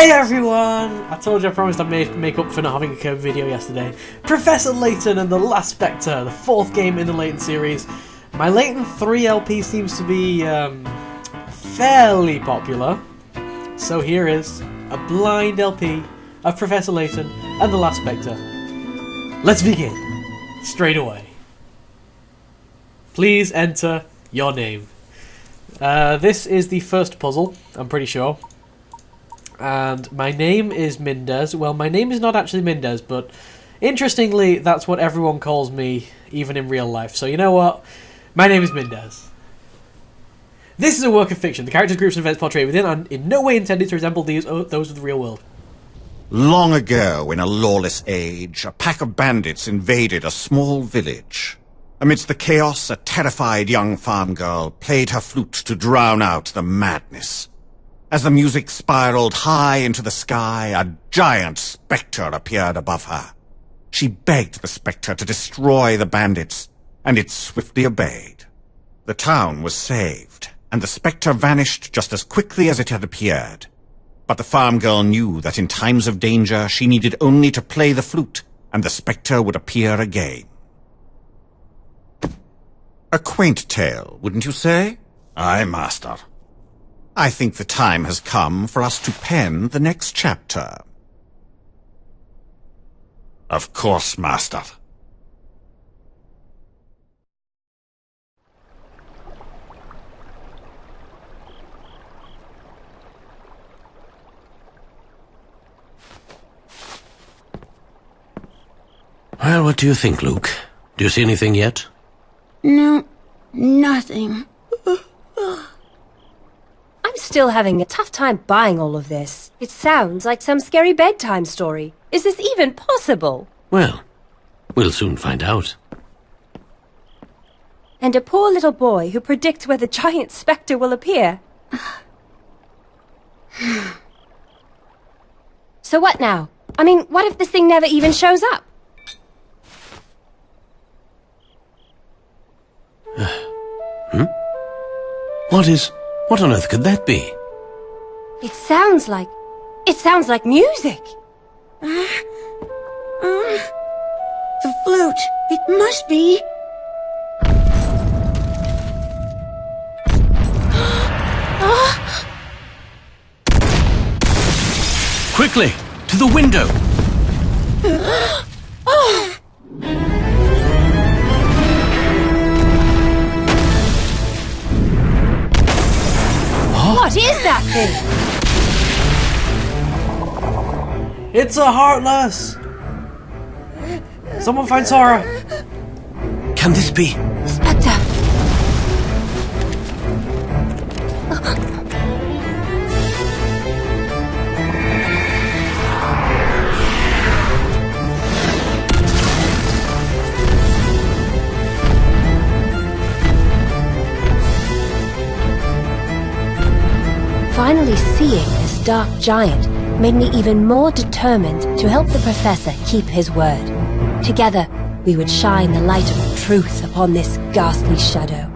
Hey everyone! I told you I promised I'd make up for not having a code video yesterday. Professor Layton and the Last Specter, the fourth game in the Layton series. My Layton 3 LP seems to be fairly popular. So here is a blind LP of Professor Layton and the Last Specter. Let's begin straight away. Please enter your name. This is the first puzzle, I'm pretty sure. And my name is Mendez. Well, my name is not actually Mendez, but interestingly, that's what everyone calls me, even in real life. So you know what? My name is Mendez. This is a work of fiction. The characters, groups, and events portrayed within are in no way intended to resemble those of the real world. Long ago, in a lawless age, a pack of bandits invaded a small village. Amidst the chaos, a terrified young farm girl played her flute to drown out the madness. As the music spiraled high into the sky, a giant specter appeared above her. She begged the specter to destroy the bandits, and it swiftly obeyed. The town was saved, and the specter vanished just as quickly as it had appeared. But the farm girl knew that in times of danger she needed only to play the flute, and the specter would appear again. A quaint tale, wouldn't you say? Aye, master. I think the time has come for us to pen the next chapter. Of course, master. Well, what do you think, Luke? Do you see anything yet? No, nothing. I'm still having a tough time buying all of this. It sounds like some scary bedtime story. Is this even possible? Well, we'll soon find out. And a poor little boy who predicts where the giant specter will appear. So what now? I mean, what if this thing never even shows up? What on earth could that be? It sounds like music. The flute. It must be. Quickly, to the window! What is that thing? It's a Heartless! Someone find Sora! Can this be? Specter! Finally seeing this dark giant made me even more determined to help the professor keep his word. Together, we would shine the light of truth upon this ghastly shadow.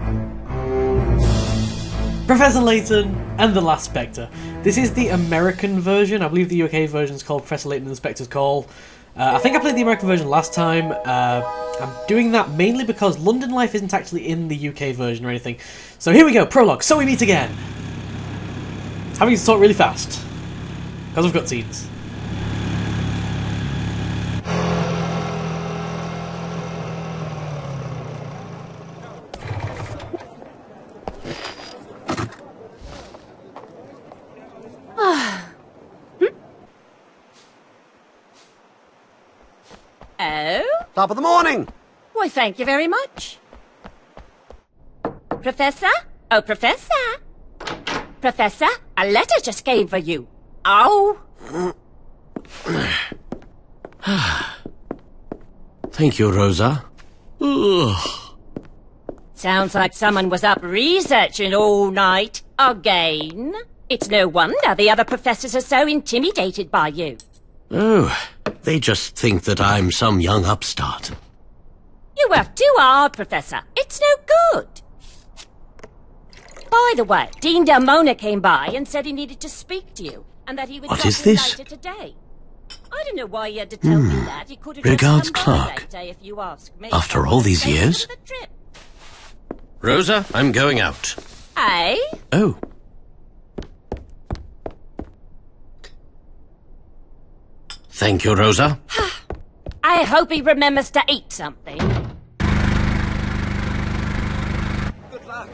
Professor Layton and the Last Specter. This is the American version. I believe the UK version is called Professor Layton and the Specter's Call. I think I played the American version last time. I'm doing that mainly because London Life isn't actually in the UK version or anything. So here we go, Prologue. So we meet again. Having to talk really fast, because of cutscenes. Oh? Top of the morning! Why, thank you very much. Professor? Oh, Professor? Professor, a letter just came for you. Oh! Thank you, Rosa. Ugh. Sounds like someone was up researching all night. Again? It's no wonder the other professors are so intimidated by you. Oh, they just think that I'm some young upstart. You work too hard, Professor. It's no good. By the way, Dean Delmona came by and said he needed to speak to you. and that he would What drop is in this? later today. I don't know why he had to tell me that. He could have Regards, just come by Clark. later, if you ask me. After I all would these have taken years? him for the trip. Rosa, I'm going out. Hey? Oh. Thank you, Rosa. I hope he remembers to eat something. Good luck.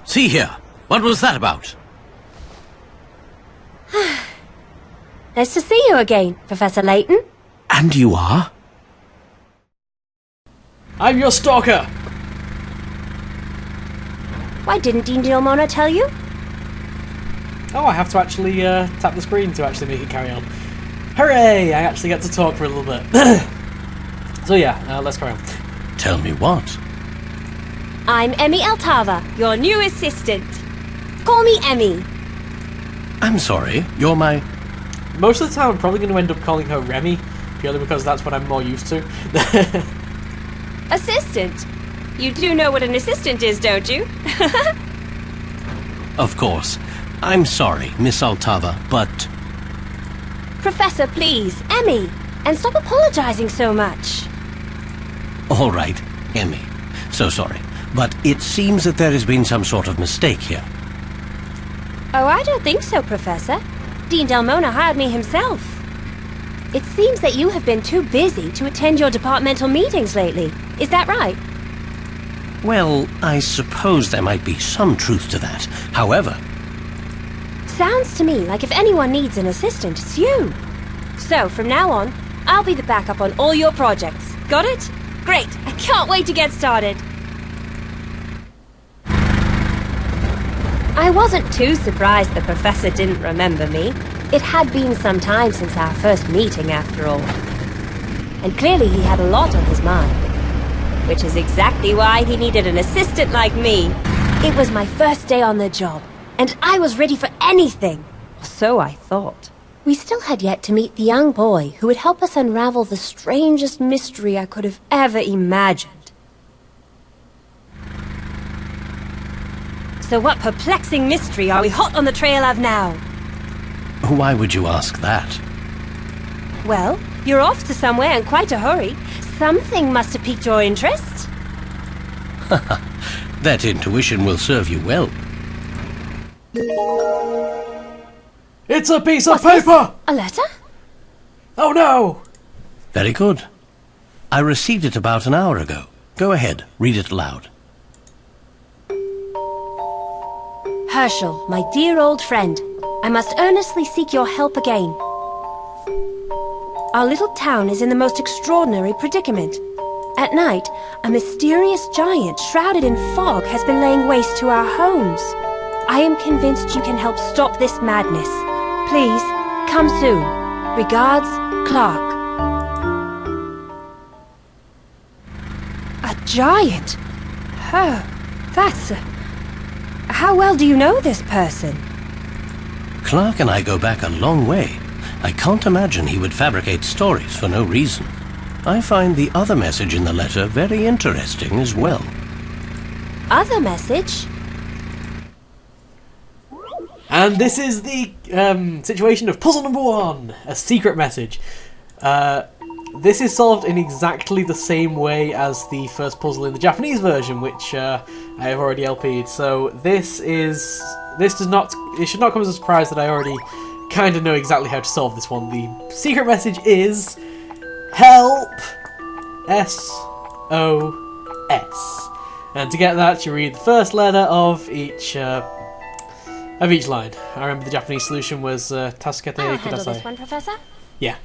See here. What was that about? Nice to see you again, Professor Layton. And you are? I'm your stalker! Why didn't Dean Delmona tell you? Oh, I have to actually tap the screen to actually make it carry on. Hooray! I actually get to talk for a little bit. So yeah, let's carry on. Tell me what? I'm Emmy Altava, your new assistant. Call me Emmy. I'm sorry, you're my... Most of the time I'm probably going to end up calling her Remy, purely because that's what I'm more used to. Assistant? You do know what an assistant is, don't you? Of course. I'm sorry, Miss Altava, but... Professor, please, Emmy. And stop apologizing so much. All right, Emmy. So sorry. But it seems that there has been some sort of mistake here. Oh, I don't think so, Professor. Dean Delmona hired me himself. It seems that you have been too busy to attend your departmental meetings lately. Is that right? Well, I suppose there might be some truth to that. However... Sounds to me like if anyone needs an assistant, it's you. So, from now on, I'll be the backup on all your projects. Got it? Great! I can't wait to get started. I wasn't too surprised the Professor didn't remember me. It had been some time since our first meeting, after all. And clearly he had a lot on his mind. Which is exactly why he needed an assistant like me. It was my first day on the job, and I was ready for anything. So I thought. We still had yet to meet the young boy who would help us unravel the strangest mystery I could have ever imagined. So what perplexing mystery are we hot on the trail of now? Why would you ask that? Well, you're off to somewhere in quite a hurry. Something must have piqued your interest. That intuition will serve you well. It's a piece of What's paper! this? A letter? Oh no! Very good. I received it about an hour ago. Go ahead, read it aloud. Herschel, my dear old friend, I must earnestly seek your help again. Our little town is in the most extraordinary predicament. At night, a mysterious giant shrouded in fog has been laying waste to our homes. I am convinced you can help stop this madness. Please, come soon. Regards, Clark. A giant? Oh, that's... How well do you know this person? Clark and I go back a long way. I can't imagine he would fabricate stories for no reason. I find the other message in the letter very interesting as well. Other message? And this is the situation of puzzle number 1, a secret message. This is solved in exactly the same way as the first puzzle in the Japanese version, which I have already LP'd. So it should not come as a surprise that I already kind of know exactly how to solve this one. The secret message is help, SOS, and to get that you read the first letter of each line. I remember the Japanese solution was Tasukete I'll handle Kudasai. this one, Professor. Yeah.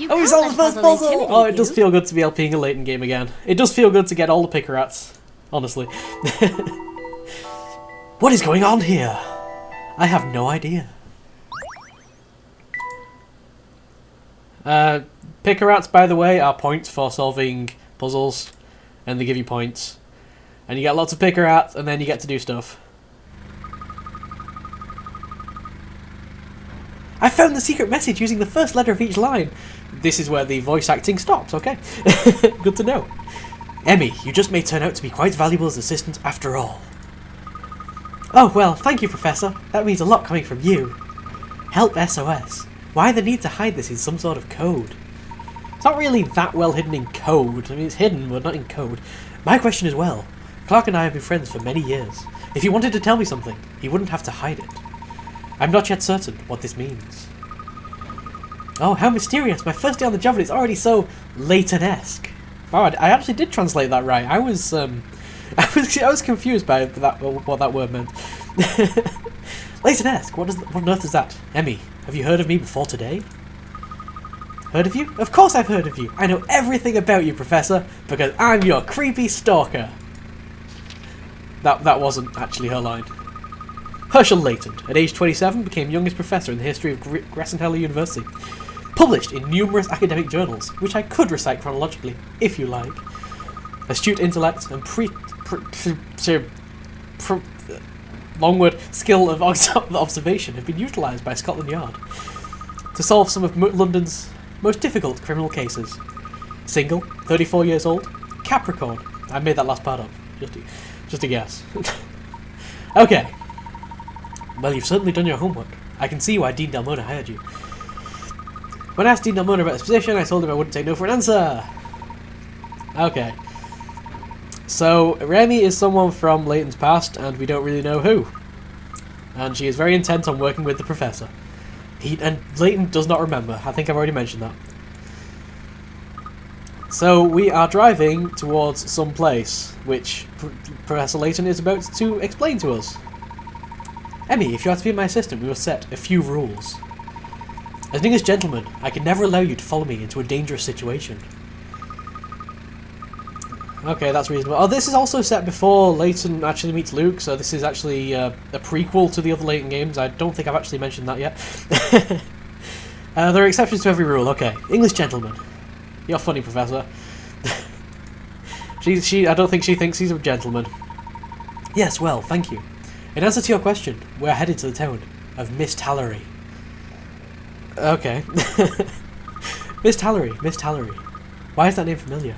Oh, we solved the first puzzle! Oh, it does feel good to be LPing a Layton game again. It does feel good to get all the picker rats, honestly. What is going on here? I have no idea. Picker rats, by the way, are points for solving puzzles, and they give you points. And you get lots of picker rats, and then you get to do stuff. I found the secret message using the first letter of each line. This is where the voice acting stops, okay? Good to know. Emmy, you just may turn out to be quite valuable as assistant after all. Oh, well, thank you, Professor. That means a lot coming from you. Help SOS. Why the need to hide this in some sort of code? It's not really that well hidden in code. I mean, it's hidden, but not in code. My question is, well, Clark and I have been friends for many years. If he wanted to tell me something, he wouldn't have to hide it. I'm not yet certain what this means. Oh, how mysterious! My first day on the job and it's already so Layton-esque. Wow, I actually did translate that right. I was confused by that, what that word meant. Layton-esque. What on earth is that? Emmy, have you heard of me before today? Heard of you? Of course I've heard of you. I know everything about you, Professor, because I'm your creepy stalker. That wasn't actually her line. Herschel Layton, at age 27, became youngest professor in the history of Grassenhaller University. Published in numerous academic journals, which I could recite chronologically, if you like. Astute intellect and long word, skill of observation have been utilised by Scotland Yard to solve some of London's most difficult criminal cases. Single, 34 years old, Capricorn. I made that last part up, just a guess. Okay. Well, you've certainly done your homework. I can see why Dean Delmona hired you. When I asked Dean Delmona about this position, I told him I wouldn't say no for an answer. Okay. So, Remy is someone from Layton's past, and we don't really know who. And she is very intent on working with the Professor. And Layton does not remember. I think I've already mentioned that. So, we are driving towards some place, which Professor Layton is about to explain to us. Emmy, if you are to be my assistant, we will set a few rules. As an English gentleman, I can never allow you to follow me into a dangerous situation. Okay, that's reasonable. Oh, this is also set before Layton actually meets Luke, so this is actually a prequel to the other Layton games. I don't think I've actually mentioned that yet. There are exceptions to every rule. Okay, English gentleman. You're funny, Professor. I don't think she thinks he's a gentleman. Yes, well, thank you. In answer to your question, we're headed to the town of Miss Tallery. Okay. Miss Tallery. Why is that name familiar?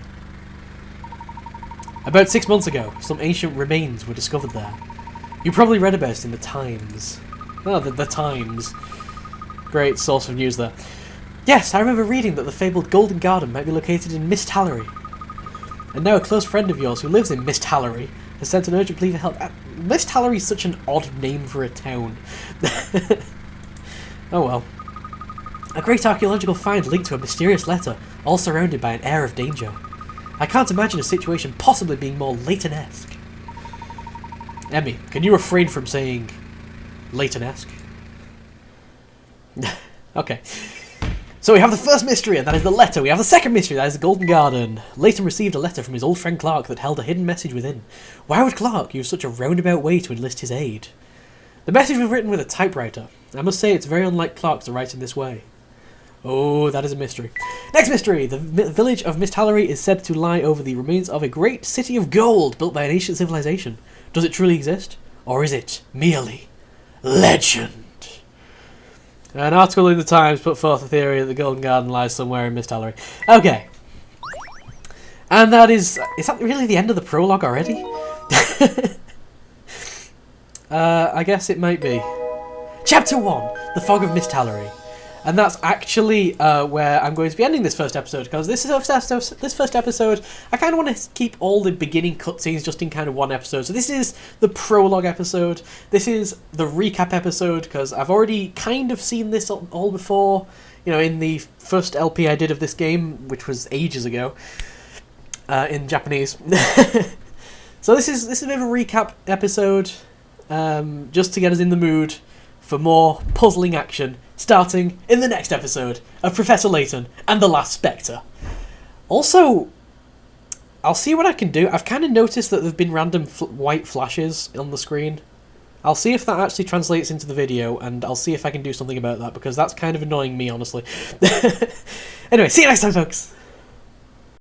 About 6 months ago, some ancient remains were discovered there. You probably read about it in the Times. Oh, the Times. Great source of news there. Yes, I remember reading that the fabled Golden Garden might be located in Miss Tallery. And now a close friend of yours who lives in Miss Tallery has sent an urgent plea for help. Miss Tallery is such an odd name for a town. Oh well. A great archaeological find linked to a mysterious letter, all surrounded by an air of danger. I can't imagine a situation possibly being more Layton-esque. Emmy, can you refrain from saying Layton-esque? Okay. So we have the first mystery, and that is the letter. We have the second mystery, that is the Golden Garden. Layton received a letter from his old friend Clark that held a hidden message within. Why would Clark use such a roundabout way to enlist his aid? The message was written with a typewriter. I must say it's very unlike Clark to write in this way. Oh, that is a mystery. Next mystery! The village of Miss Tallery is said to lie over the remains of a great city of gold built by an ancient civilization. Does it truly exist? Or is it merely legend? An article in the Times put forth a theory that the Golden Garden lies somewhere in Miss Tallery. Okay. And that is that really the end of the prologue already? I guess it might be. Chapter 1, The Fog of Miss Tallery. And that's actually where I'm going to be ending this first episode, because this first episode, I kind of want to keep all the beginning cutscenes just in kind of one episode. So this is the prologue episode, this is the recap episode, because I've already kind of seen this all before, you know, in the first LP I did of this game, which was ages ago, in Japanese. So this is a bit of a recap episode, just to get us in the mood for more puzzling action, starting in the next episode of Professor Layton and the Last Spectre. Also, I'll see what I can do. I've kind of noticed that there've been random white flashes on the screen. I'll see if that actually translates into the video, and I'll see if I can do something about that, because that's kind of annoying me, honestly. Anyway, see you next time, folks!